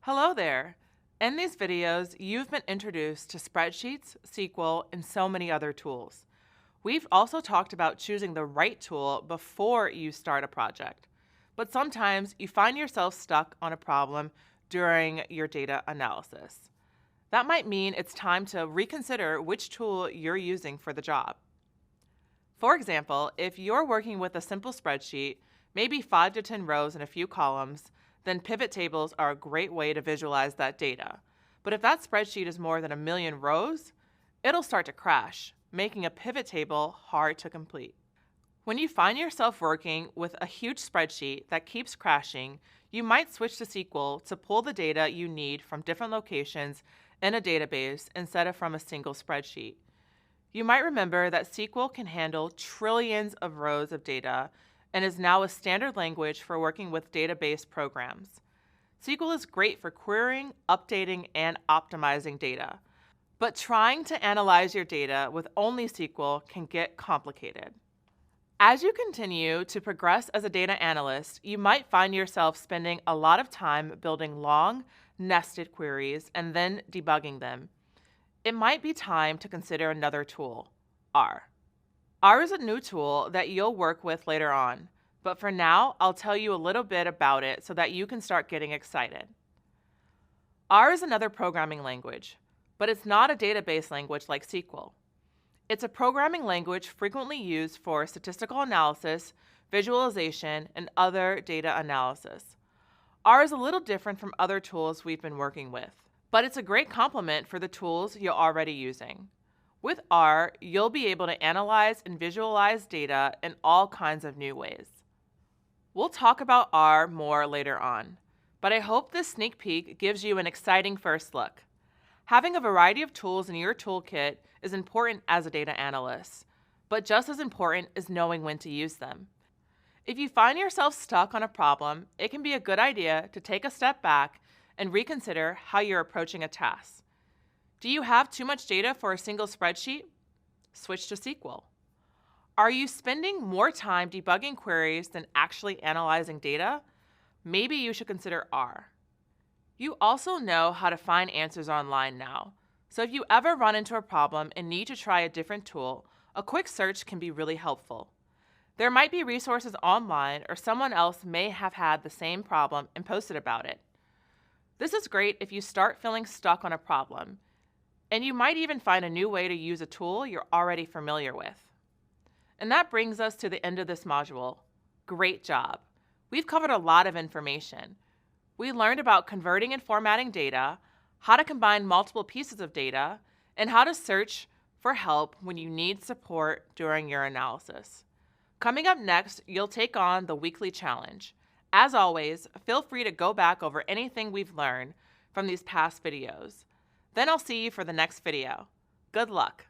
Hello there! In these videos, you've been introduced to spreadsheets, SQL, and so many other tools. We've also talked about choosing the right tool before you start a project. But sometimes you find yourself stuck on a problem during your data analysis. That might mean it's time to reconsider which tool you're using for the job. For example, if you're working with a simple spreadsheet, maybe 5 to 10 rows and a few columns, then pivot tables are a great way to visualize that data. But if that spreadsheet is more than a million rows, it'll start to crash, making a pivot table hard to complete. When you find yourself working with a huge spreadsheet that keeps crashing, you might switch to SQL to pull the data you need from different locations in a database instead of from a single spreadsheet. You might remember that SQL can handle trillions of rows of data and is now a standard language for working with database programs. SQL is great for querying, updating, and optimizing data. But trying to analyze your data with only SQL can get complicated. As you continue to progress as a data analyst, you might find yourself spending a lot of time building long, nested queries and then debugging them. It might be time to consider another tool, R. R is a new tool that you'll work with later on, but for now, I'll tell you a little bit about it so that you can start getting excited. R is another programming language, but it's not a database language like SQL. It's a programming language frequently used for statistical analysis, visualization, and other data analysis. R is a little different from other tools we've been working with, but it's a great complement for the tools you're already using. With R, you'll be able to analyze and visualize data in all kinds of new ways. We'll talk about R more later on, but I hope this sneak peek gives you an exciting first look. Having a variety of tools in your toolkit is important as a data analyst, but just as important is knowing when to use them. If you find yourself stuck on a problem, it can be a good idea to take a step back and reconsider how you're approaching a task. Do you have too much data for a single spreadsheet? Switch to SQL. Are you spending more time debugging queries than actually analyzing data? Maybe you should consider R. You also know how to find answers online now, so if you ever run into a problem and need to try a different tool, a quick search can be really helpful. There might be resources online or someone else may have had the same problem and posted about it. This is great if you start feeling stuck on a problem, and you might even find a new way to use a tool you're already familiar with. And that brings us to the end of this module. Great job! We've covered a lot of information. We learned about converting and formatting data, how to combine multiple pieces of data, and how to search for help when you need support during your analysis. Coming up next, you'll take on the weekly challenge. As always, feel free to go back over anything we've learned from these past videos. Then I'll see you for the next video. Good luck!